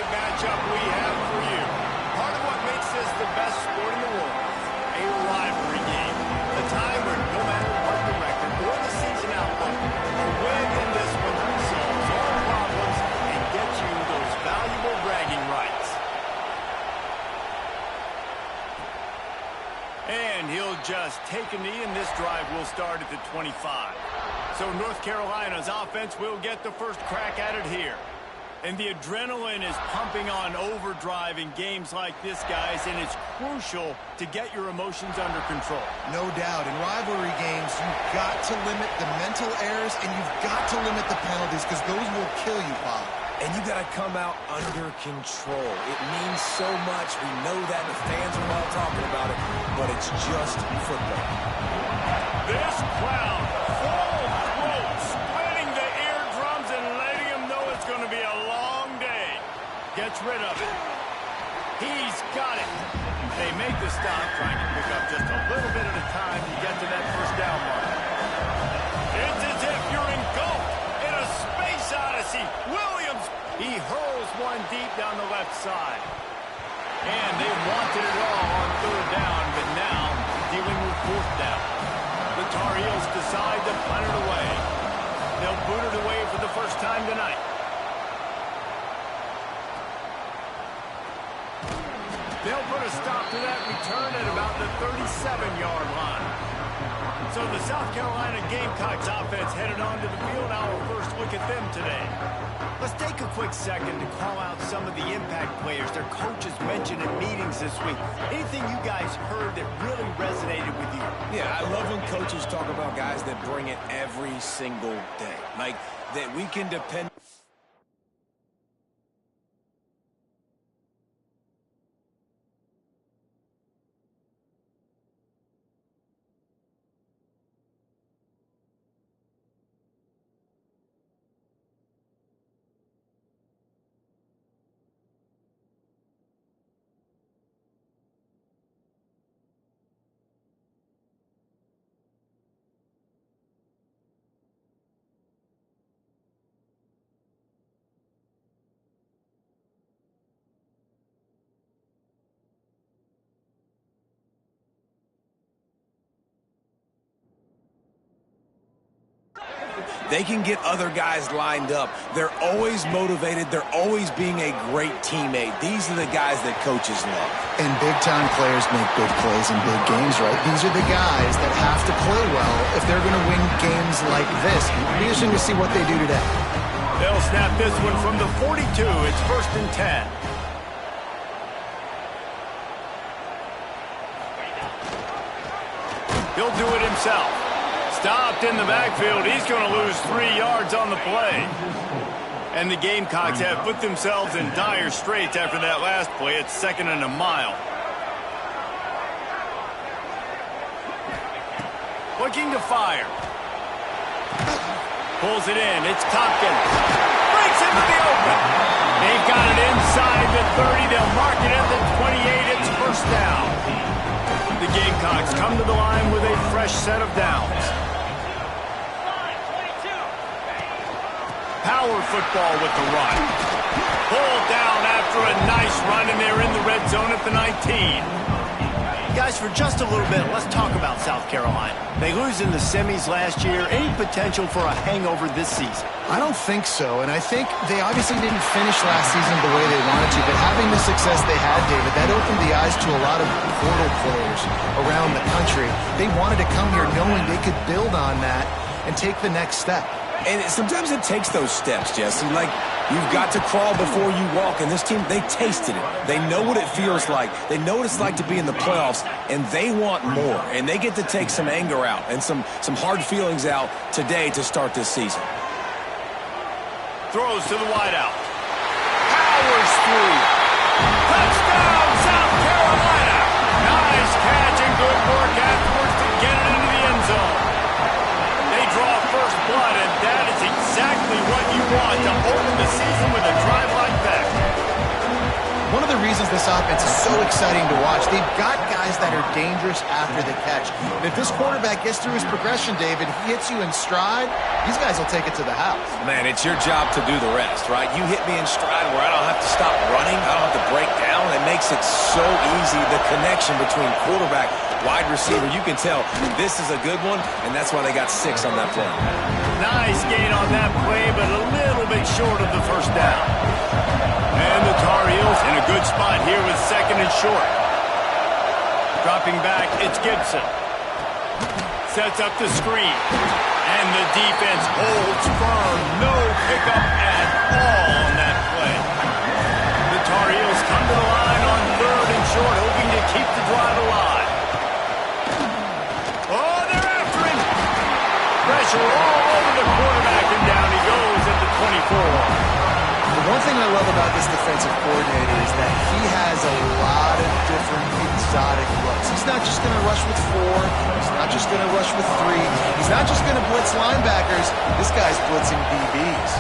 great matchup we have for you. Part of what makes this the best sport in the world, a rivalry game. A time where no matter what the record or the season outlook, a win in this one solves all problems and gets you those valuable bragging rights. And he'll just take a knee, and this drive will start at the 25. So North Carolina's offense will get the first crack at it here. And the adrenaline is pumping on overdrive in games like this, guys, and it's crucial to get your emotions under control. No doubt. In rivalry games, you've got to limit the mental errors, and you've got to limit the penalties, because those will kill you, Bob. And you got to come out under control. It means so much. We know that. The fans are all talking about it, but it's just football. This crowd, full throat, splitting the eardrums and letting them know it's going to be a long day. Gets rid of it. He's got it. They make the stop, trying to pick up just a little bit at a time to get to that first down mark. It's as if you're engulfed in a space odyssey. Williams, he hurls one deep down the left side. And they wanted it all on third down, but now dealing with fourth down. The Tar Heels decide to punt it away. They'll boot it away for the first time tonight. They'll put a stop to that return at about the 37-yard line. So the South Carolina Gamecocks offense headed onto the field. Our first look at them today. Let's take a quick second to call out some of the impact players their coaches mentioned in meetings this week. Anything you guys heard that really resonated with you? Yeah, I love when coaches talk about guys that bring it every single day. Like, that we can depend. They can get other guys lined up. They're always motivated. They're always being a great teammate. These are the guys that coaches love. And big-time players make big plays in big games, right? These are the guys that have to play well if they're going to win games like this. It'll be interesting to see what they do today. They'll snap this one from the 42. It's 1st and 10. He'll do it himself. Stopped in the backfield. He's going to lose 3 yards on the play. And the Gamecocks have put themselves in dire straits after that last play. It's 2nd and a mile. Looking to fire. Pulls it in. It's Tompkins. Breaks into the open. They've got it inside the 30. They'll mark it at the 28. It's 1st down. The Gamecocks come to the line with a fresh set of downs. Power football with the run. Pulled down after a nice run, and they're in the red zone at the 19. Guys, for just a little bit, let's talk about South Carolina. They lose in the semis last year. Any potential for a hangover this season? I don't think so, and I think they obviously didn't finish last season the way they wanted to, but having the success they had, David, that opened the eyes to a lot of portal players around the country. They wanted to come here knowing they could build on that and take the next step. And sometimes it takes those steps, Jesse. Like, you've got to crawl before you walk. And this team, they tasted it. They know what it feels like. They know what it's like to be in the playoffs, and they want more. And they get to take some anger out and some hard feelings out today to start this season. Throws to the wideout. Powers through. Touchdown, South Carolina. Nice catch and good work afterwards to get it into the end zone. They draw first blood, and that is exactly what you want to open the season with a drive like that. One of the reasons reasons this offense is so exciting to watch. They've got guys that are dangerous after the catch. And if this quarterback gets through his progression, David, he hits you in stride, these guys will take it to the house. Man, it's your job to do the rest, right? You hit me in stride where I don't have to stop running. I don't have to break down. It makes it so easy, the connection between quarterback, wide receiver. You can tell this is a good one, and that's why they got 6 on that play. Nice gain on that play, but a little bit short of the first down. And the Tar Heels in a good spot here with 2nd and short. Dropping back, it's Gibson. Sets up the screen. And the defense holds firm. No pickup at all on that play. The Tar Heels come to the line on 3rd and short, hoping to keep the drive alive. Oh, they're after him. Pressure all over the quarterback, and down he goes at the 24. The one thing I love about this defensive coordinator is that he has a lot of different exotic looks. He's not just going to rush with 4. He's not just going to rush with 3. He's not just going to blitz linebackers. This guy's blitzing DBs.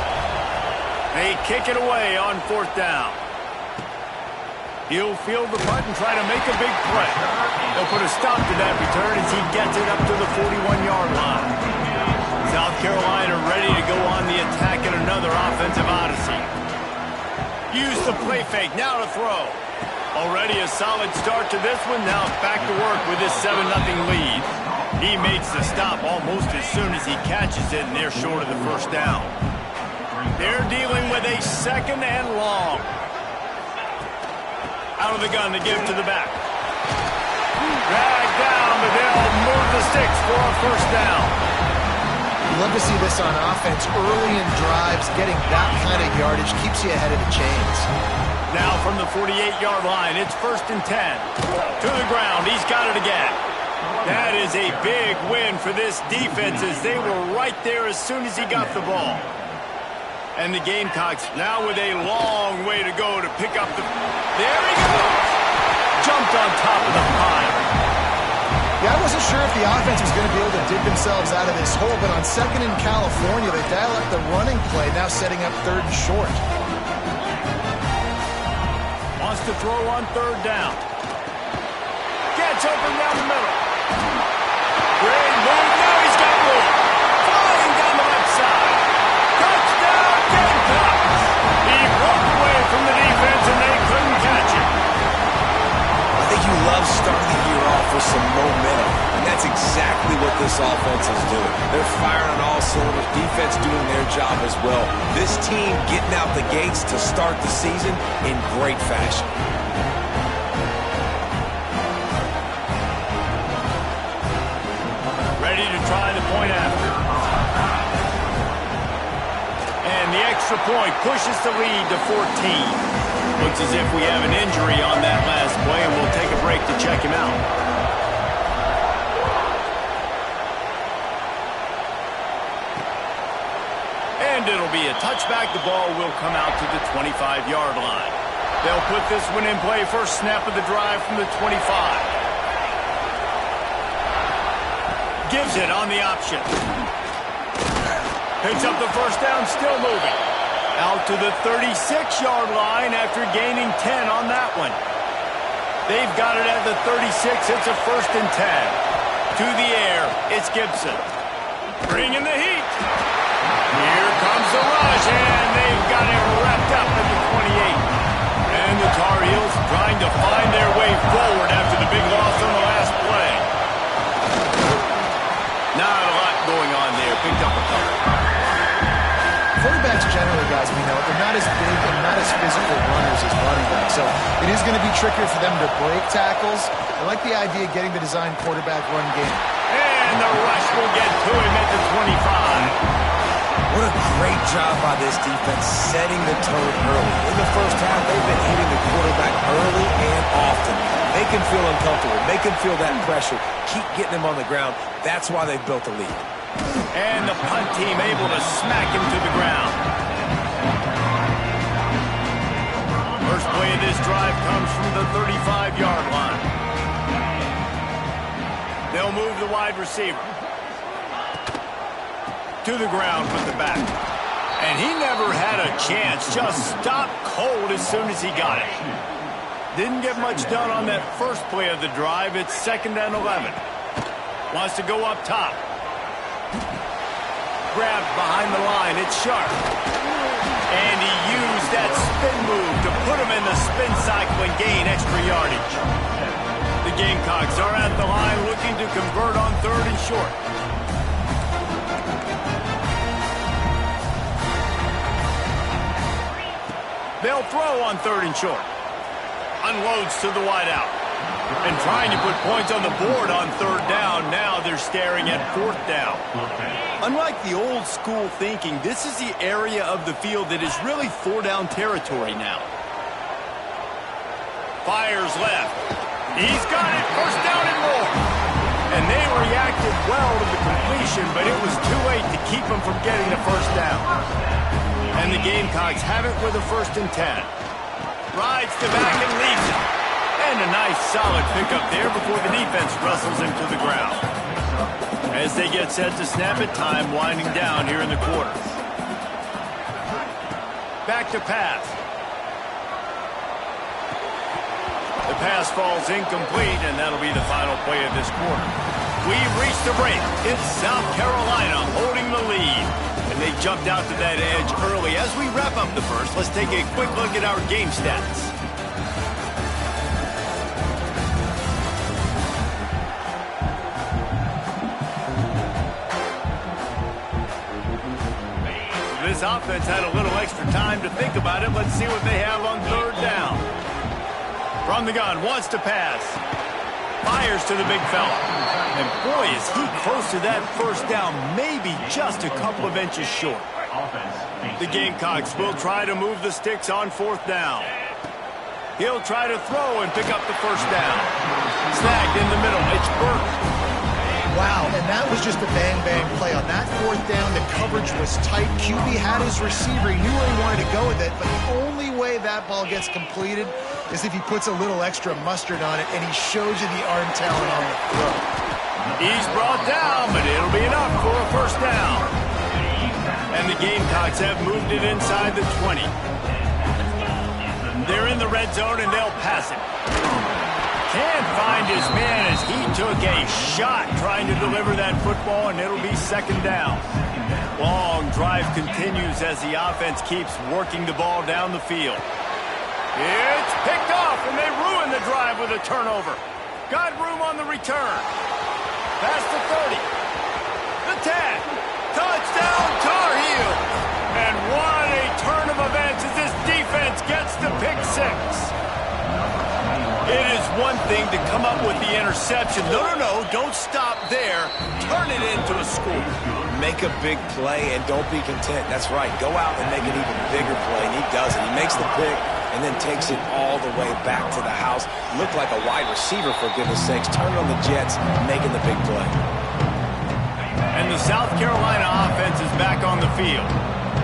They kick it away on 4th down. He'll field the punt and try to make a big play. They'll put a stop to that return as he gets it up to the 41-yard line. South Carolina ready to go on the attack in another offensive odyssey. Use the play fake, now to throw. Already a solid start to this one, now back to work with this 7-0 lead. He makes the stop almost as soon as he catches it, and they're short of the first down. They're dealing with a 2nd and long. Out of the gun to give to the back. Dragged down, but they'll move the sticks for a first down. You love to see this on offense. Early in drives, getting that kind of yardage keeps you ahead of the chains. Now from the 48-yard line, it's 1st and 10. To the ground, he's got it again. That is a big win for this defense as they were right there as soon as he got the ball. And the Gamecocks now with a long way to go to pick up the... There he goes! Jumped on top of the pile. Yeah, I wasn't sure if the offense was going to be able to dig themselves out of this hole, but on 2nd in California, they dial up the running play, now setting up 3rd and short. Wants to throw on 3rd down. Gets open down the middle. Great move. Now he's got room. Flying down the left side. Touchdown, Gamecocks. He broke away from the defense, and they couldn't catch him. I think you love starting the year off with some momentum, and that's exactly what this offense is doing. They're firing on all cylinders, defense doing their job as well. This team getting out the gates to start the season in great fashion. Ready to try the point after. And the extra point pushes the lead to 14. Looks as if we have an injury on that last play, and we'll take a break to check him out. And it'll be a touchback. The ball will come out to the 25-yard line. They'll put this one in play. First snap of the drive from the 25. Gives it on the option. Picks up the first down, still moving. Out to the 36-yard line after gaining 10 on that one. They've got it at the 36. It's a 1st and 10. To the air, it's Gibson. Bringing the heat. Here comes the rush, and they've got it wrapped up at the 28. And the Tar Heels trying to find their way forward after the big loss on the last play. Not a lot going on there. Picked up a couple. Quarterbacks generally, guys, we know, they're not as big and not as physical runners as running backs. So it is going to be trickier for them to break tackles. I like the idea of getting the design quarterback run game. And the rush will get to him at the 25. What a great job by this defense setting the tone early. In the first half, they've been hitting the quarterback early and often. Make him feel uncomfortable. Make him feel that pressure. Keep getting him on the ground. That's why they've built a lead. And the punt team able to smack him to the ground. First play of this drive comes from the 35-yard line. They'll move the wide receiver to the ground with the back. And he never had a chance. Just stopped cold as soon as he got it. Didn't get much done on that first play of the drive. It's 2nd and 11. Wants to go up top. Grabbed behind the line. It's Sharp. And he used that spin move to put him in the spin cycle and gain extra yardage. The Gamecocks are at the line looking to convert on 3rd and short. They'll throw on 3rd and short. Unloads to the wideout. And trying to put points on the board on 3rd down. Now they're staring at 4th down. Unlike the old school thinking, this is the area of the field that is really 4-down territory now. Fires left. He's got it. 1st down and more. And they reacted well to the completion, but it was too late to keep them from getting the 1st down. And the Gamecocks have it with a 1st and 10. Rides to back and leaves it. And a nice solid pickup there before the defense wrestles him to the ground. As they get set to snap it, time winding down here in the quarter. Back to pass. The pass falls incomplete, and that'll be the final play of this quarter. We've reached the break. It's South Carolina holding the lead. And they jumped out to that edge early. As we wrap up the first, let's take a quick look at our game stats. This offense had a little extra time to think about it. Let's see what they have on 3rd down. From the gun, wants to pass. Fires to the big fella. And boy, is he close to that 1st down, maybe just a couple of inches short. The Gamecocks will try to move the sticks on 4th down. He'll try to throw and pick up the 1st down. Snagged in the middle. It's Burke. Wow, and that was just a bang-bang play. On that 4th down, the coverage was tight. QB had his receiver. He knew where he wanted to go with it, but the only way that ball gets completed is if he puts a little extra mustard on it, and he shows you the arm talent on the throw. He's brought down, but it'll be enough for a 1st down. And the Gamecocks have moved it inside the 20. They're in the red zone, and they'll pass it. Can't find his man as he took a shot trying to deliver that football, and it'll be 2nd down. Long drive continues as the offense keeps working the ball down the field. It's picked off, and they ruin the drive with a turnover. Got room on the return. Past the 30. The 10. Touchdown, Tar Heels. And what a turn of events as this defense gets the pick 6. It is one thing to come up with the interception. No, don't stop there. Turn it into a score. Make a big play and don't be content. That's right. Go out and make an even bigger play, and he does it. He makes the pick and then takes it all the way back to the house. Looked like a wide receiver, for goodness sakes. Turn on the Jets, making the big play. And the South Carolina offense is back on the field.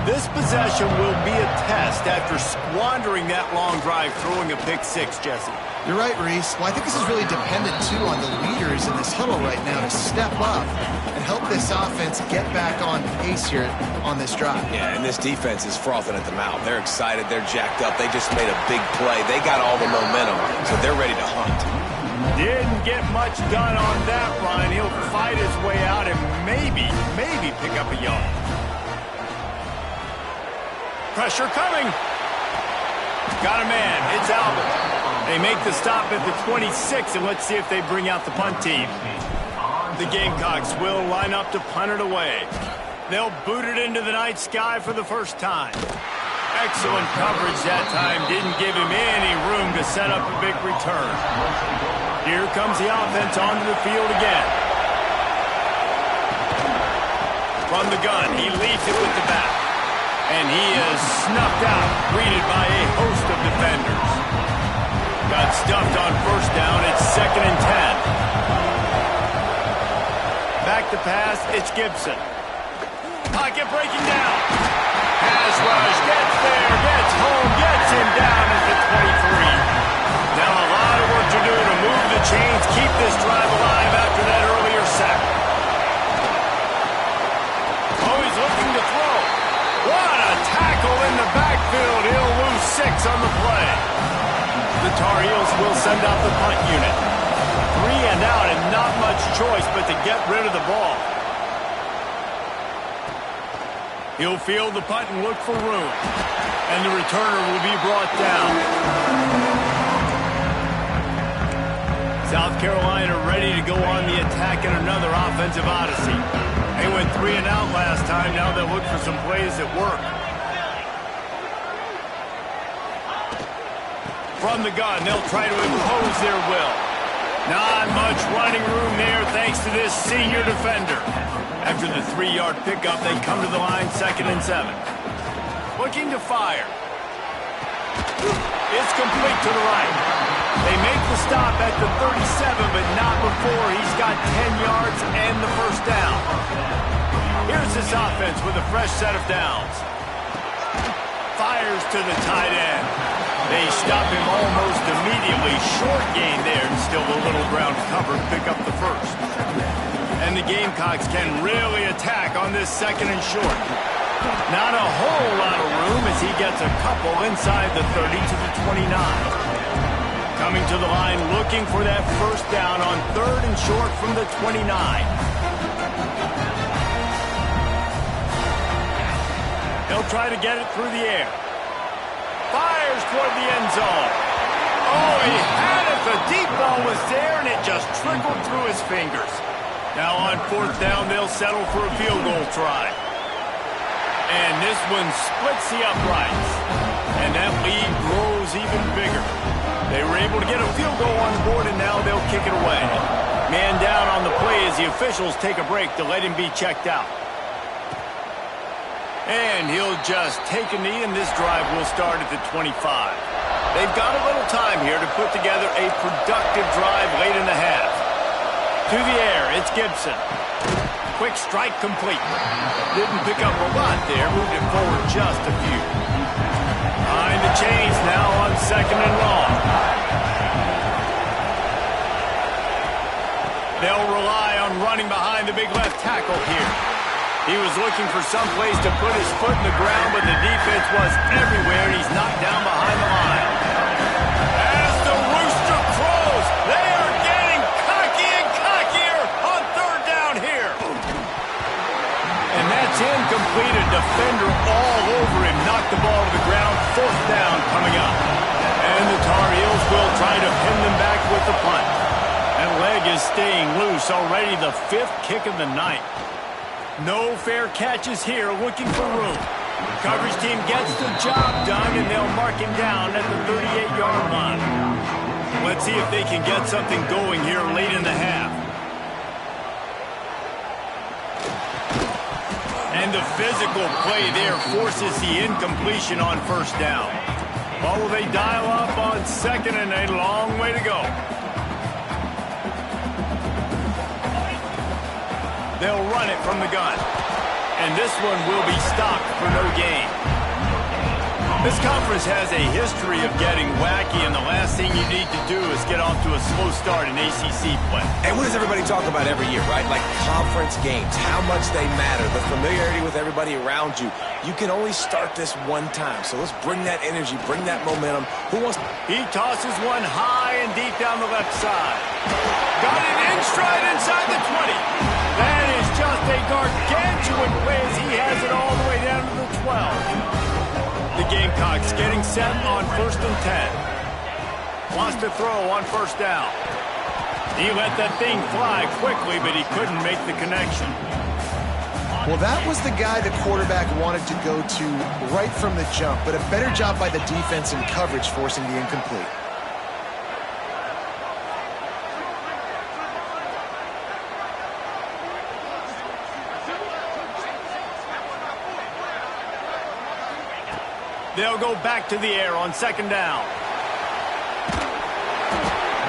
This possession will be a test after squandering that long drive, throwing a pick 6, Jesse. You're right, Reese. Well, I think this is really dependent, too, on the leaders in this huddle right now to step up and help this offense get back on pace here on this drive. Yeah, and this defense is frothing at the mouth. They're excited. They're jacked up. They just made a big play. They got all the momentum, so they're ready to hunt. Didn't get much done on that run. He'll fight his way out and maybe pick up a yard. Pressure coming. Got a man. It's Albert. They make the stop at the 26, and let's see if they bring out the punt team. The Gamecocks will line up to punt it away. They'll boot it into the night sky for the first time. Excellent coverage that time. Didn't give him any room to set up a big return. Here comes the offense onto the field again. From the gun, he leads it with the back. And he is snuffed out, greeted by a host of defenders. Got stuffed on 1st down. It's 2nd and 10. Back to pass. It's Gibson. Pocket breaking down. Pass rush. Gets there. Gets home. Gets him down at the 23. Now a lot of work to do to move the chains, keep this drive alive after that earlier sack. Oh, he's looking to throw. What a tackle in the backfield. He'll lose 6 on the play. The Tar Heels send out the punt unit. 3 and out and not much choice but to get rid of the ball. He'll field the punt and look for room. And the returner will be brought down. South Carolina ready to go on the attack in another offensive odyssey. They went 3 and out last time. Now they'll look for some plays that work. From the gun, they'll try to impose their will. Not much running room there thanks to this senior defender. After the 3-yard pickup, they come to the line 2nd and 7. Looking to fire. It's complete to the right. They make the stop at the 37, but not before he's got 10 yards and the first down. Here's this offense with a fresh set of downs. Fires to the tight end. They stop him almost immediately. Short gain there, and still a little ground covered. Pick up the first. And the Gamecocks can really attack on this 2nd and short. Not a whole lot of room as he gets a couple inside the 30 to the 29. Coming to the line looking for that first down on 3rd and short from the 29. He'll try to get it through the air. Fires toward the end zone. Oh, he had it. The deep ball was there, and it just trickled through his fingers. Now on 4th down, they'll settle for a field goal try. And this one splits the uprights. And that lead grows even bigger. They were able to get a field goal on the board, and now they'll kick it away. Man down on the play as the officials take a break to let him be checked out. And he'll just take a knee, and this drive will start at the 25. They've got a little time here to put together a productive drive late in the half. To the air, it's Gibson. Quick strike complete. Didn't pick up a lot there, moved it forward just a few. Behind the chains now on 2nd and long. They'll rely on running behind the big left tackle here. He was looking for some place to put his foot in the ground, but the defense was everywhere, and he's knocked down behind the line. As the rooster crows, they are getting cocky and cockier on 3rd down here. And that's incomplete. A defender all over him. Knocked the ball to the ground. 4th down coming up. And the Tar Heels will try to pin them back with the punt. That leg is staying loose. Already the 5th kick of the night. No fair catches here, looking for room. Coverage team gets the job done, and they'll mark him down at the 38-yard line. Let's see if they can get something going here late in the half. And the physical play there forces the incompletion on 1st down. Or will they dial up on 2nd and a long way to go? They'll run it from the gun. And this one will be stopped for no gain. This conference has a history of getting wacky, and the last thing you need to do is get off to a slow start in ACC play. And what does everybody talk about every year, right? Like conference games, how much they matter, the familiarity with everybody around you. You can only start this one time, so let's bring that energy, bring that momentum. Who wants? He tosses one high and deep down the left side. Got it in stride inside the 20. That is just a gargantuan play as he has it all the way down to the 12. The Gamecocks getting set on 1st and 10. Wants to throw on 1st down. He let that thing fly quickly, but he couldn't make the connection. Well, that was the guy the quarterback wanted to go to right from the jump, but a better job by the defense in coverage forcing the incomplete. They'll go back to the air on 2nd down.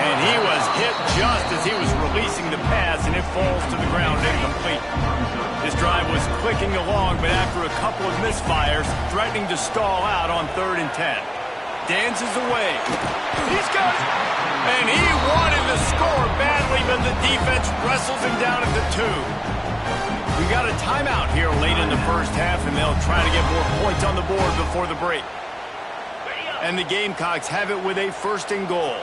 And he was hit just as he was releasing the pass, and it falls to the ground incomplete. This drive was clicking along, but after a couple of misfires, threatening to stall out on 3rd and 10. Dances away. He's got it. And he wanted to score badly, but the defense wrestles him down at the 2. We got a timeout here late in the 1st half, and they'll try to get more points on the board before the break. And the Gamecocks have it with a 1st and goal.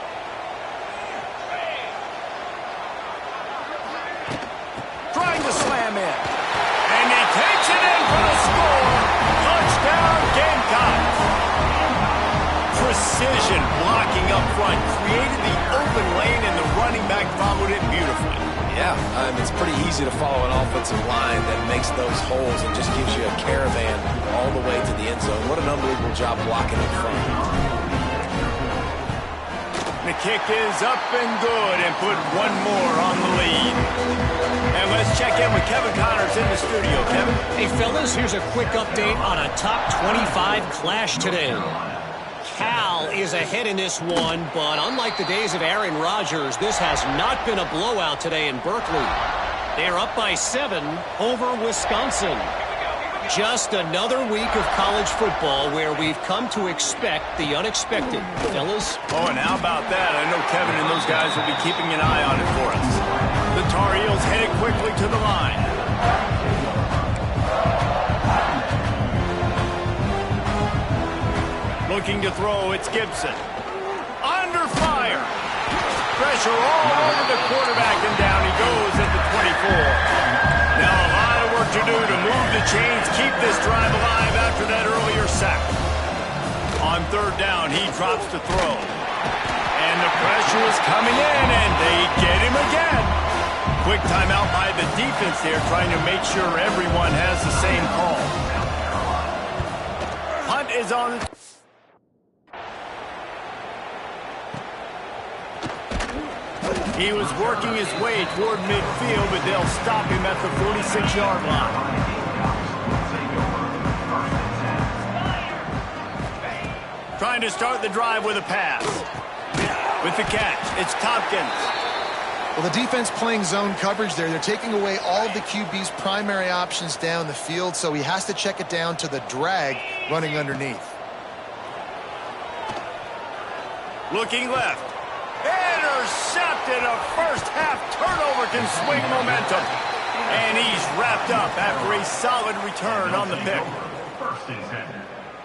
up front, created the open lane, and the running back followed it beautifully. Yeah, it's pretty easy to follow an offensive line that makes those holes and just gives you a caravan all the way to the end zone. What an unbelievable job blocking up front. The kick is up and good and put one more on the lead. And let's check in with Kevin Connors in the studio. Kevin? Hey, fellas, here's a quick update on a top 25 clash today. Cal is ahead in this one, but unlike the days of Aaron Rodgers, this has not been a blowout today in Berkeley. They're up by 7 over Wisconsin. Just another week of college football where we've come to expect the unexpected. Fellas? Oh, and how about that? I know Kevin and those guys will be keeping an eye on it for us. The Tar Heels headed quickly to the line. Looking to throw, it's Gibson. Under fire. Pressure all over the quarterback, and down he goes at the 24. Now a lot of work to do to move the chains, keep this drive alive after that earlier sack. On third down, he drops to throw. And the pressure is coming in, and they get him again. Quick timeout by the defense there, trying to make sure everyone has the same call. Hunt is on. He was working his way toward midfield, but they'll stop him at the 46-yard line. Trying to start the drive with a pass. With the catch, it's Tompkins. Well, the defense playing zone coverage there. They're taking away all of the QB's primary options down the field, so he has to check it down to the drag running underneath. Looking left. Intercepted. A first-half turnover can swing momentum. And he's wrapped up after a solid return on the pick.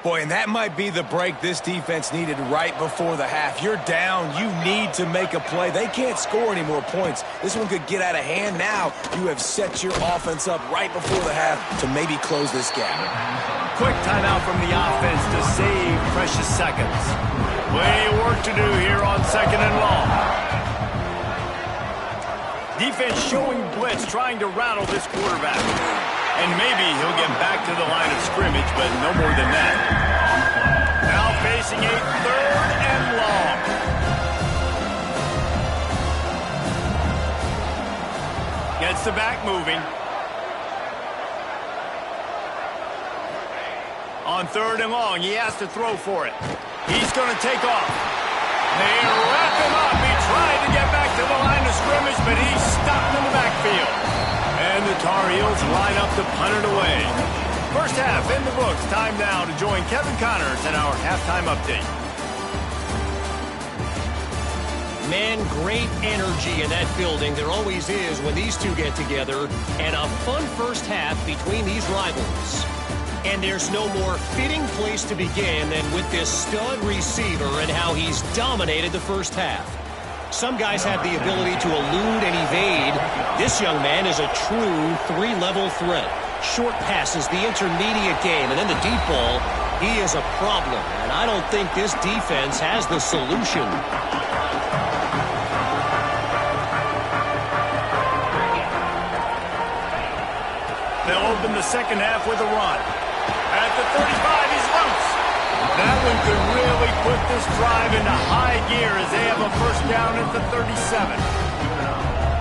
Boy, and that might be the break this defense needed right before the half. You're down. You need to make a play. They can't score any more points. This one could get out of hand. Now you have set your offense up right before the half to maybe close this gap. Quick timeout from the offense to save precious seconds. Plenty of work to do here on second and long. Defense showing blitz, trying to rattle this quarterback. And maybe he'll get back to the line of scrimmage, but no more than that. Now facing a third and long. Gets the back moving. On third and long, he has to throw for it. He's going to take off. They wrap him up. He tried to get back to the line of scrimmage, but he's stopped in the backfield. And the Tar Heels line up to punt it away. First half in the books. Time now to join Kevin Connors in our halftime update. Man, great energy in that building. There always is when these two get together. And a fun first half between these rivals. And there's no more fitting place to begin than with this stud receiver and how he's dominated the first half. Some guys have the ability to elude and evade. This young man is a true three-level threat. Short passes, the intermediate game, and then the deep ball. He is a problem, and I don't think this defense has the solution. They'll open the second half with a run. At the 35, he's loose. That one could really put this drive into high gear as they have a first down at the 37.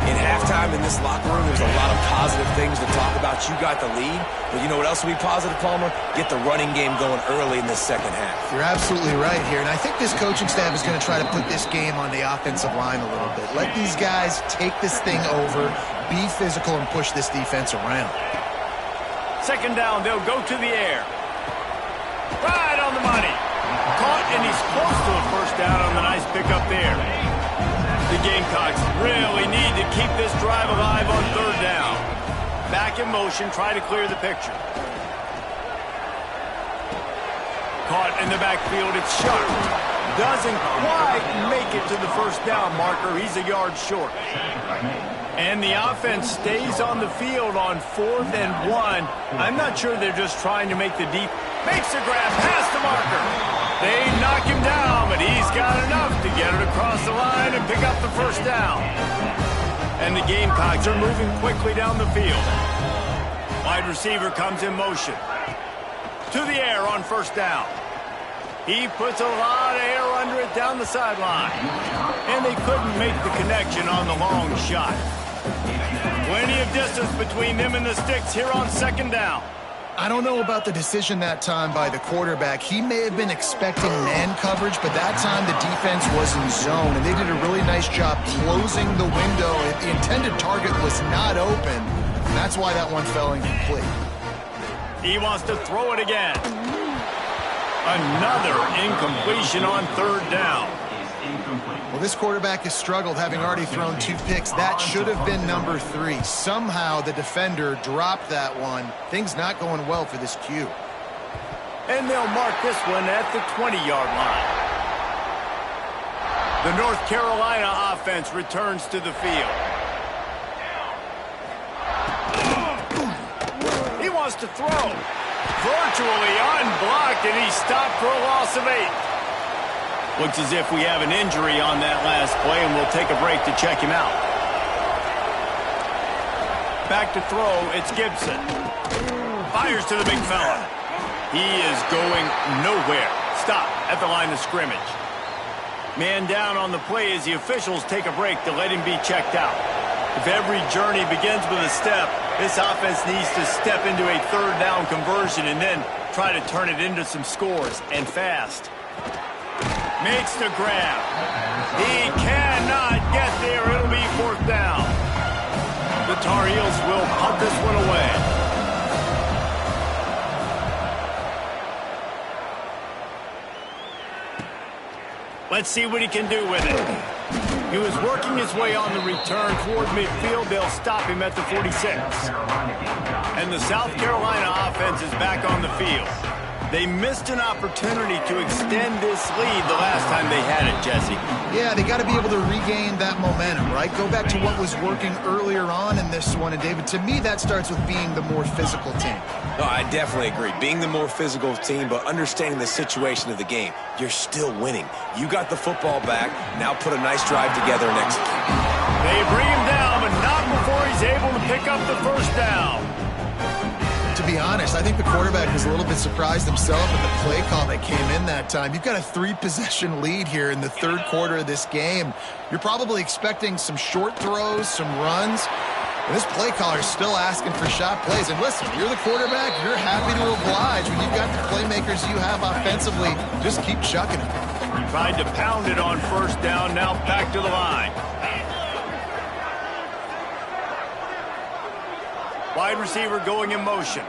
In halftime in this locker room, there's a lot of positive things to talk about. You got the lead, but you know what else will be positive, Palmer? Get the running game going early in this second half. You're absolutely right here, and I think this coaching staff is going to try to put this game on the offensive line a little bit. Let these guys take this thing over, be physical, and push this defense around. Second down, they'll go to the air. Right on the money. Caught, and he's close to a first down on the nice pickup there. The Gamecocks really need to keep this drive alive on third down. Back in motion, try to clear the picture. Caught in the backfield, it's Sharp. Doesn't quite make it to the first down marker. He's a yard short. And the offense stays on the field on 4th and 1. I'm not sure they're just trying to make the deep. Makes the grab past the marker. They knock him down, but he's got enough to get it across the line and pick up the first down. And the Gamecocks are moving quickly down the field. Wide receiver comes in motion. To the air on first down. He puts a lot of air under it down the sideline. And they couldn't make the connection on the long shot. Plenty of distance between them and the sticks here on second down. I don't know about the decision that time by the quarterback. He may have been expecting man coverage, but that time the defense was in zone, and they did a really nice job closing the window. The intended target was not open. That's why that one fell incomplete. He wants to throw it again. Another incompletion on third down. Well, this quarterback has struggled, having already thrown 2 picks. That should have been number 3. Somehow the defender dropped that one. Things not going well for this Q. And they'll mark this one at the 20-yard line. The North Carolina offense returns to the field. He wants to throw. Virtually unblocked, and he's stopped for a loss of 8. Looks as if we have an injury on that last play, and we'll take a break to check him out. Back to throw, it's Gibson. Fires to the big fella. He is going nowhere. Stop at the line of scrimmage. Man down on the play as the officials take a break to let him be checked out. If every journey begins with a step, this offense needs to step into a third down conversion and then try to turn it into some scores, and fast. Makes the grab. He cannot get there. It'll be fourth down. The Tar Heels will punt this one away. Let's see what he can do with it. He was working his way on the return toward midfield. They'll stop him at the 46. And the South Carolina offense is back on the field. They missed an opportunity to extend this lead the last time they had it, Jesse. Yeah, they got to be able to regain that momentum, right? Go back to what was working earlier on in this one. And, David, to me, that starts with being the more physical team. No, I definitely agree. Being the more physical team, but understanding the situation of the game. You're still winning. You got the football back. Now put a nice drive together and execute. They bring him down, but not before he's able to pick up the first down. To be honest, I think the quarterback was a little bit surprised himself at the play call that came in that time. You've got a 3-possession lead here in the third quarter of this game. You're probably expecting some short throws, some runs. And this play caller is still asking for shot plays. And listen, you're the quarterback. You're happy to oblige. When you've got the playmakers you have offensively, just keep chucking it. Tried to pound it on first down. Now back to the line. Wide receiver going in motion.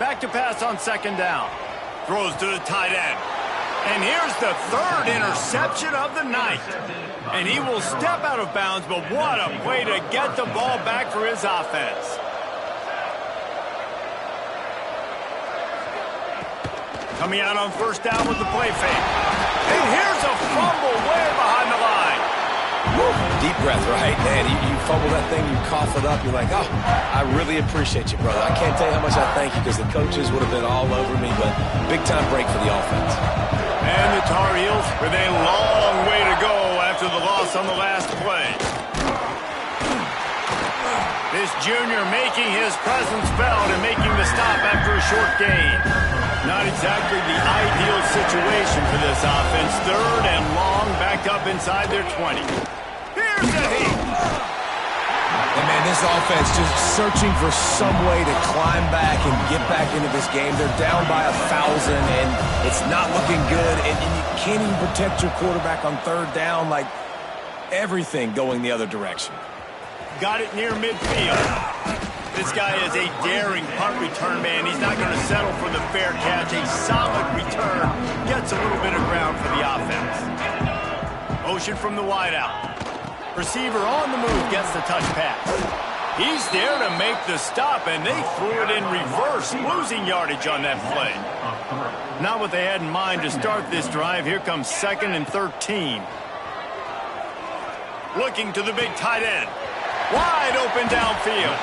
Back to pass on second down. Throws to the tight end. And here's the third interception of the night. And he will step out of bounds, but what a way to get the ball back for his offense. Coming out on first down with the play fake. And here's a fumble way behind the line. Woo. Deep breath, right? Man, you fumble that thing, you cough it up, you're like, oh, I really appreciate you, brother. I can't tell you how much I thank you because the coaches would have been all over me, but big-time break for the offense. And the Tar Heels with a long way to go after the loss on the last play. This junior making his presence felt and making the stop after a short gain. Not exactly the ideal situation for this offense. Third and long, back up inside their 20. Here's the heat. And, man, this offense just searching for some way to climb back and get back into this game. They're down by 1,000, and it's not looking good. And you can't even protect your quarterback on third down. Like, everything going the other direction. Got it near midfield. This guy is a daring punt return man. He's not going to settle for the fair catch. A solid return gets a little bit of ground for the offense. Motion from the wideout. Receiver on the move gets the touch pass. He's there to make the stop, and they threw it in reverse, losing yardage on that play. Not what they had in mind to start this drive. Here comes 2nd and 13. Looking to the big tight end. Wide open downfield.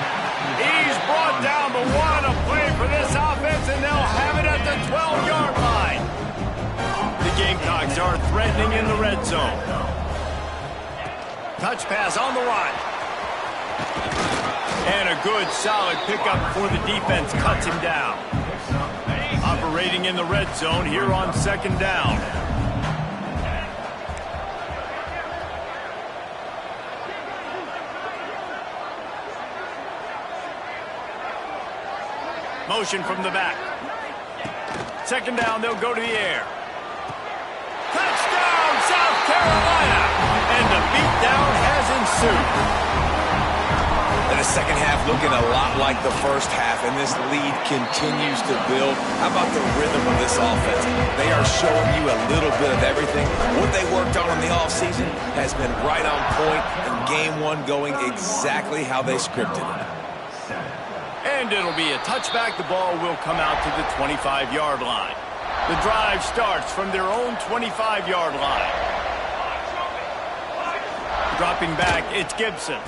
He's brought down, but what a play for this offense, and they'll have it at the 12-yard line. Gamecocks are threatening in the red zone. Touch pass on the line. And a good, solid pickup before the defense cuts him down. Operating in the red zone here on second down. Motion from the back. Second down, they'll go to the air. Touchdown, South Carolina! And the beatdown has ensued. And the second half looking a lot like the first half, and this lead continues to build. How about the rhythm of this offense? They are showing you a little bit of everything. What they worked on in the offseason has been right on point, and game one going exactly how they scripted it. And it'll be a touchback. The ball will come out to the 25-yard line. The drive starts from their own 25-yard line. Dropping back, it's Gibson.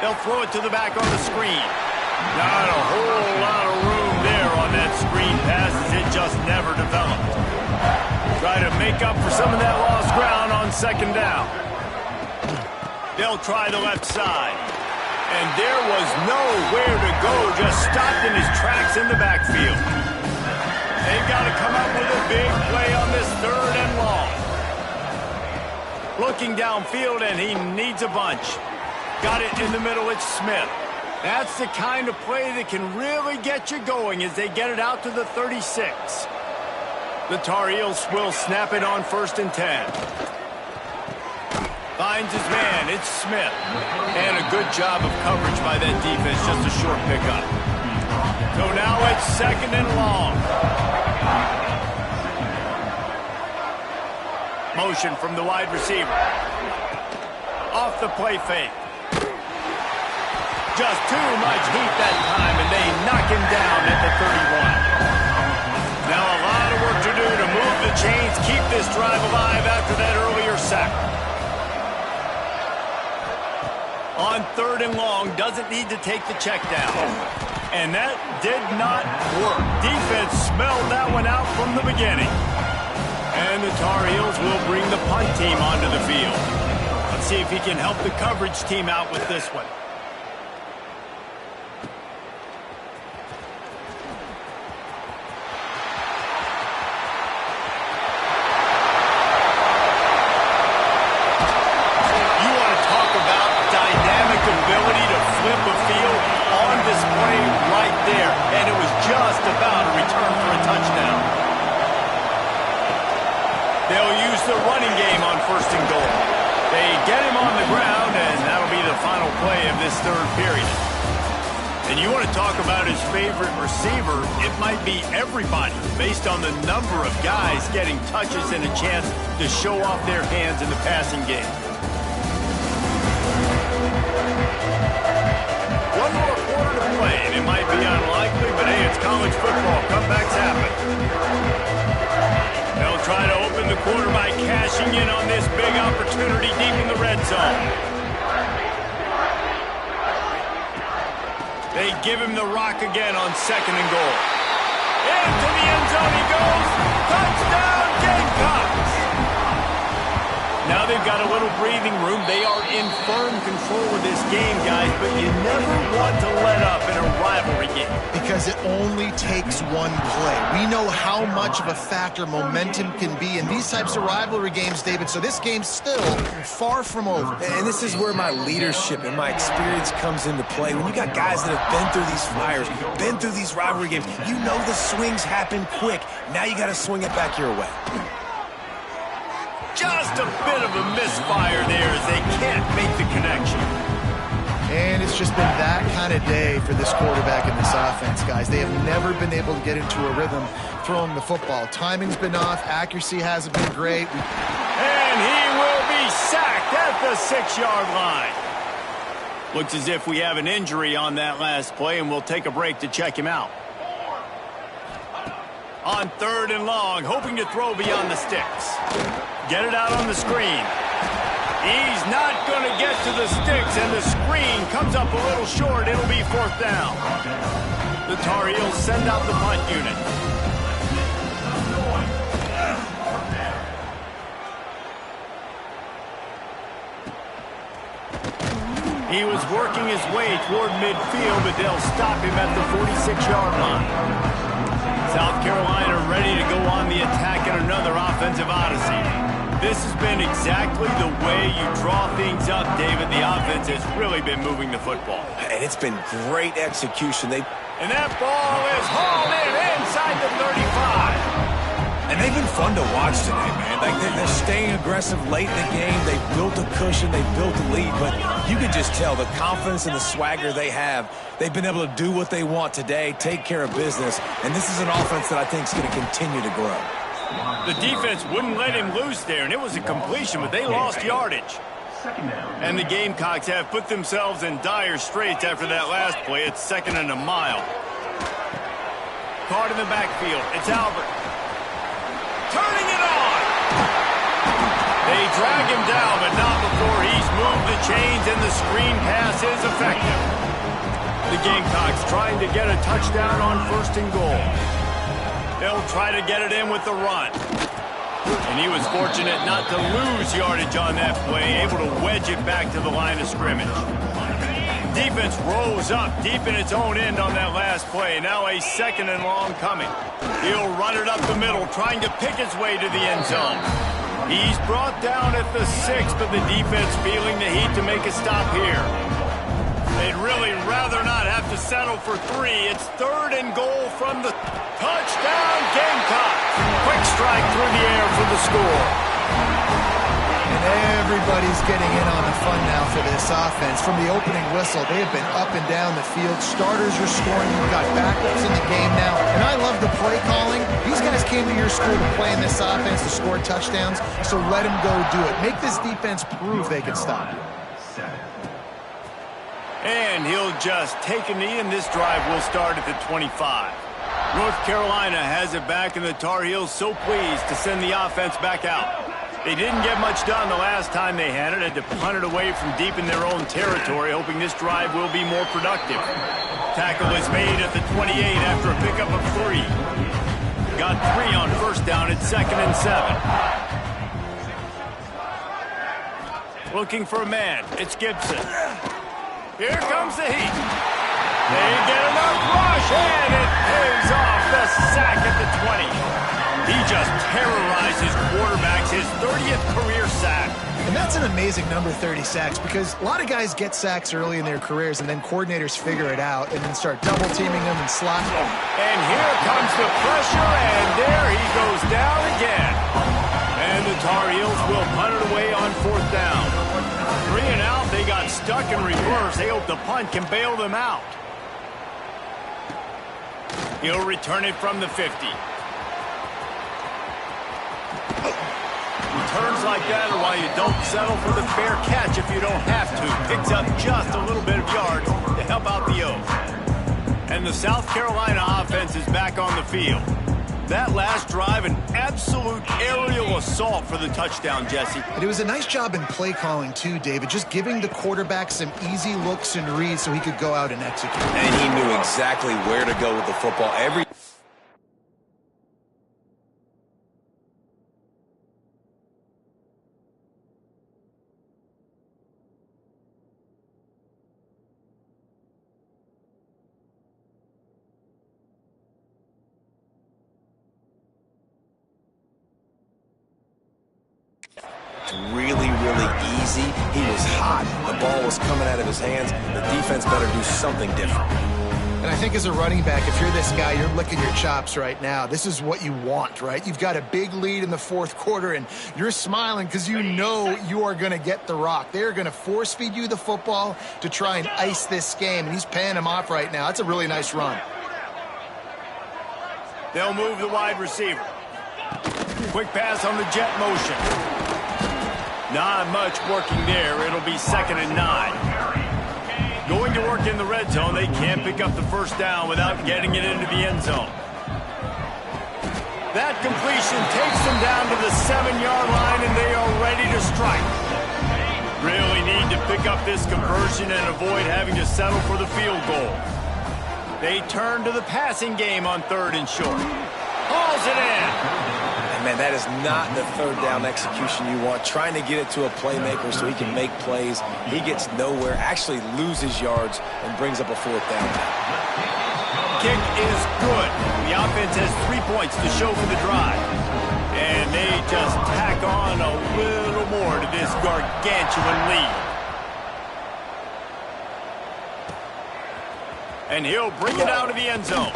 They'll throw it to the back on the screen. Not a whole lot of room there on that screen pass as it just never developed. Try to make up for some of that lost ground on second down. They'll try the left side. And there was nowhere to go, just stopped in his tracks in the backfield. They've got to come up with a big play on this third and long. Looking downfield, and he needs a bunch. Got it in the middle, it's Smith. That's the kind of play that can really get you going as they get it out to the 36. The Tar Heels will snap it on 1st and 10. Finds his man, it's Smith. And a good job of coverage by that defense, just a short pickup. So now it's 2nd and long. Motion from the wide receiver. Off the play fake. Just too much heat that time, and they knock him down at the 31. Now a lot of work to do to move the chains, keep this drive alive after that earlier sack. On 3rd and long, doesn't need to take the check down. And that did not work. Defense smelled that one out from the beginning. And the Tar Heels will bring the punt team onto the field. Let's see if he can help the coverage team out with this one. The running game on 1st and goal. They get him on the ground, and that'll be the final play of this third period. And you want to talk about his favorite receiver, it might be everybody, based on the number of guys getting touches and a chance to show off their hands in the passing game. One more quarter to play, and it might be unlikely, but hey, it's college football. Comebacks happen. They'll try to open the quarter by cashing in on this big opportunity deep in the red zone. They give him the rock again on 2nd and goal. Into the end zone he goes. Touchdown, Gamecocks! Now they've got a little breathing room. They are in firm control of this game, guys, but you never want to let up in a rivalry game. Because it only takes one play. We know how much of a factor momentum can be in these types of rivalry games, David, so this game's still far from over. And this is where my leadership and my experience comes into play. When you got guys that have been through these fires, been through these rivalry games, you know the swings happen quick. Now you got to swing it back your way. Just a bit of a misfire there as they can't make the connection. And it's just been that kind of day for this quarterback and this offense, guys. They have never been able to get into a rhythm throwing the football. Timing's been off. Accuracy hasn't been great. And he will be sacked at the 6-yard line. Looks as if we have an injury on that last play, and we'll take a break to check him out. On 3rd and long, hoping to throw beyond the sticks. Get it out on the screen. He's not going to get to the sticks, and the screen comes up a little short. It'll be 4th down. The Tar Heels send out the punt unit. He was working his way toward midfield, but they'll stop him at the 46-yard line. South Carolina ready to go on the attack in another offensive odyssey. This has been exactly the way you draw things up, David. The offense has really been moving the football. And it's been great execution. And that ball is hauled in inside the 35. And they've been fun to watch today, man. Like they're staying aggressive late in the game. They've built a cushion. They've built a lead. But you can just tell the confidence and the swagger they have. They've been able to do what they want today, take care of business. And this is an offense that I think is going to continue to grow. The defense wouldn't let him loose there, and it was a completion, but they lost yardage. And the Gamecocks have put themselves in dire straits after that last play. It's 2nd and a mile. Caught in the backfield. It's Albert. Turning it on. They drag him down, but not before he's moved the chains, and the screen pass is effective. The Gamecocks trying to get a touchdown on 1st and goal. They'll try to get it in with the run. And he was fortunate not to lose yardage on that play, able to wedge it back to the line of scrimmage. Defense rose up deep in its own end on that last play. Now a 2nd and long coming. He'll run it up the middle, trying to pick his way to the end zone. He's brought down at the 6, but the defense feeling the heat to make a stop here. They'd really rather not have to settle for 3. It's 3rd and goal from the touchdown Gamecocks. Quick strike through the air for the score. And everybody's getting in on the fun now for this offense. From the opening whistle, they have been up and down the field. Starters are scoring. You've got backups in the game now. And I love the play calling. These guys came to your school to play in this offense to score touchdowns, so let them go do it. Make this defense prove they can stop you. And he'll just take a knee, and this drive will start at the 25. North Carolina has it back, and the Tar Heels so pleased to send the offense back out. They didn't get much done the last time they had it. Had to punt it away from deep in their own territory, hoping this drive will be more productive. Tackle is made at the 28 after a pickup of 3. Got 3 on 1st down at 2nd and 7. Looking for a man. It's Gibson. Here comes the heat. They get enough rush, and it pays off the sack at the 20. He just terrorizes quarterbacks, his 30th career sack. And that's an amazing number, 30 sacks, because a lot of guys get sacks early in their careers, and then coordinators figure it out and then start double-teaming them and slotting them. And here comes the pressure, and there he goes down again. And the Tar Heels will punt it away on 4th down. 3 and out, they got stuck in reverse. They hope the punt can bail them out. He'll return it from the 50. Returns like that are why you don't settle for the fair catch if you don't have to. Picks up just a little bit of yards to help out the O's. And the South Carolina offense is back on the field. That last drive, an absolute aerial assault for the touchdown, Jesse. And it was a nice job in play calling, too, David, just giving the quarterback some easy looks and reads so he could go out and execute. And he knew exactly where to go with the football. Really easy. He was hot. The ball was coming out of his hands. The defense better do something different. And I think as a running back, if you're this guy, you're licking your chops right now. This is what you want, right? You've got a big lead in the 4th quarter, and you're smiling because you know you are going to get the rock. They're going to force feed you the football to try and ice this game, and he's paying him off right now. That's a really nice run. They'll move the wide receiver. Quick pass on the jet motion. Not much working there. It'll be 2nd and 9. Going to work in the red zone. They can't pick up the 1st down without getting it into the end zone. That completion takes them down to the 7-yard line, and they are ready to strike. Really need to pick up this conversion and avoid having to settle for the field goal. They turn to the passing game on 3rd and short. Hauls it in. And Man, that is not the third down execution you want. Trying to get it to a playmaker so he can make plays. He gets nowhere, actually loses yards, and brings up a fourth down. Kick is good. The offense has 3 points to show for the drive. And they just tack on a little more to this gargantuan lead. And he'll bring it out of the end zone.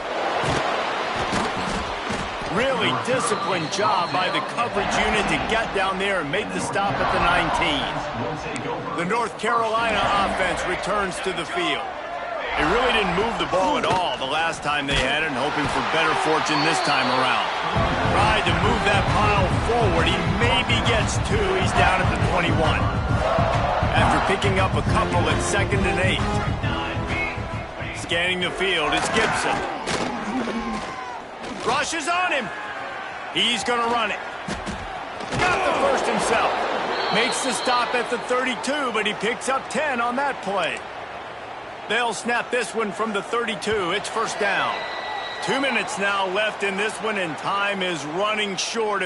Really disciplined job by the coverage unit to get down there and make the stop at the 19. The North Carolina offense returns to the field. They really didn't move the ball at all the last time they had it, and hoping for better fortune this time around. Tried to move that pile forward. He maybe gets 2. He's down at the 21. After picking up a couple at 2nd and 8. Scanning the field, it's Gibson. Rushes on him. He's going to run it. Got the first himself. Makes the stop at the 32, but he picks up 10 on that play. They'll snap this one from the 32. It's first down. 2 minutes now left in this one, and time is running short.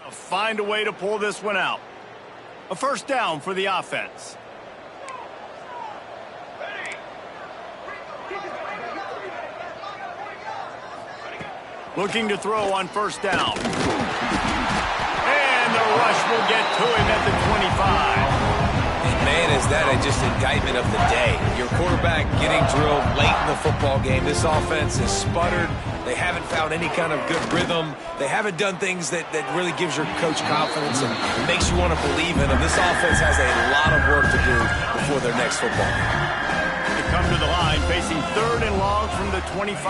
Find a way to pull this one out. A first down for the offense. Looking to throw on first down. And the rush will get to him at the 25. And man, is that just indictment of the day. Your quarterback getting drilled late in the football game. This offense is sputtered. They haven't found any kind of good rhythm. They haven't done things that really gives your coach confidence and makes you want to believe in them. This offense has a lot of work to do before their next football game. They come to the line facing 3rd and long from the 25.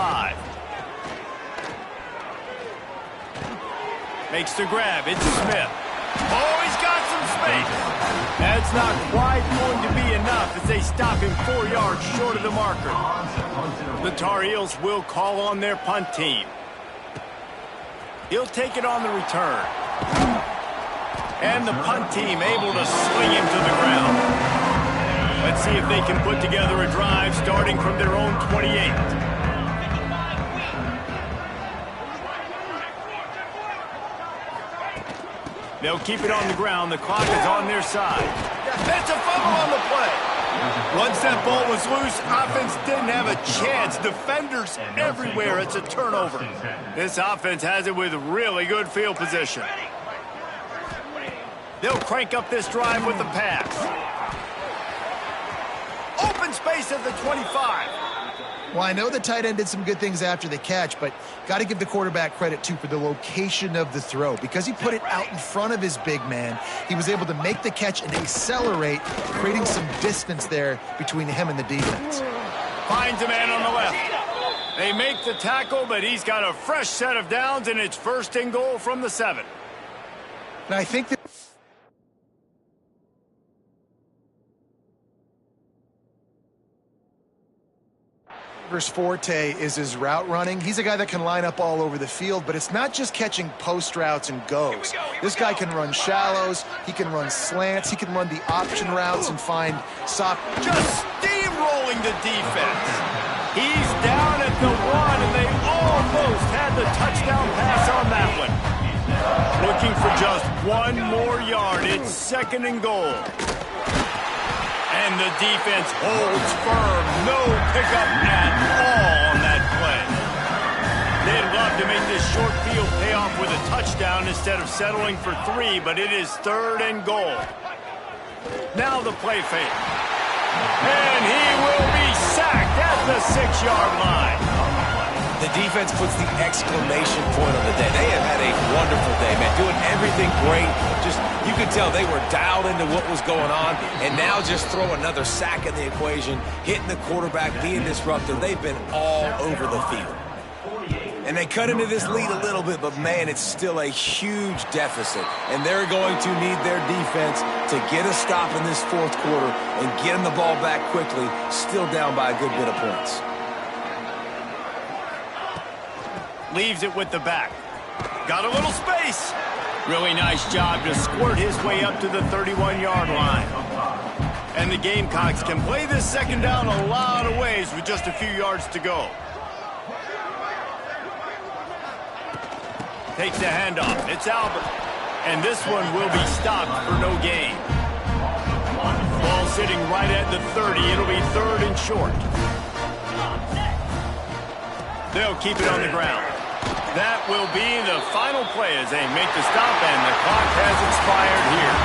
Makes the grab. It's Smith. Oh, he's got some space. That's not quite going to be enough as they stop him 4 yards short of the marker. The Tar Heels will call on their punt team. He'll take it on the return. And the punt team able to sling him to the ground. Let's see if they can put together a drive starting from their own 28. They'll keep it on the ground. The clock is on their side. It's a fumble on the play. Once that ball was loose, offense didn't have a chance. Defenders everywhere. It's a turnover. This offense has it with really good field position. They'll crank up this drive with the pass. Open space at the 25. Well, I know the tight end did some good things after the catch, but got to give the quarterback credit, too, for the location of the throw. Because he put it out in front of his big man, he was able to make the catch and accelerate, creating some distance there between him and the defense. Finds a man on the left. They make the tackle, but he's got a fresh set of downs, and it's 1st and goal from the 7. And I think that forte is his route running. He's a guy that can line up all over the field, but it's not just catching post routes and goes. This guy can run shallows, he can run slants, he can run the option routes and find soft. Just steamrolling the defense. He's down at the 1, and they almost had the touchdown pass on that one. Looking for just 1 more yard. It's 2nd and goal. And the defense holds firm. No pickup at all on that play. They'd love to make this short field pay off with a touchdown instead of settling for 3, but it is 3rd and goal. Now the play fake. And he will be sacked at the 6-yard line. The defense puts the exclamation point on the day. They have had a wonderful day, man. Doing everything great. Just, you could tell they were dialed into what was going on. And now just throw another sack in the equation, hitting the quarterback, being disruptive. They've been all over the field. And they cut into this lead a little bit, but, man, it's still a huge deficit. And they're going to need their defense to get a stop in this 4th quarter and get them the ball back quickly, still down by a good bit of points. Leaves it with the back. Got a little space. Really nice job to squirt his way up to the 31-yard line. And the Gamecocks can play this second down a lot of ways with just a few yards to go. Takes the handoff. It's Albert. And this one will be stopped for no gain. Ball sitting right at the 30. It'll be 3rd and short. They'll keep it on the ground. That will be the final play as they make the stop, and the clock has expired here.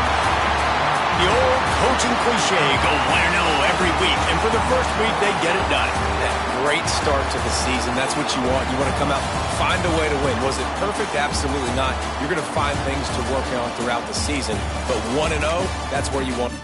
The old coaching cliche, go win-0 every week, and for the first week, they get it done. Yeah, great start to the season. That's what you want. You want to come out, find a way to win. Was it perfect? Absolutely not. You're going to find things to work on throughout the season, but 1-0, that's where you want.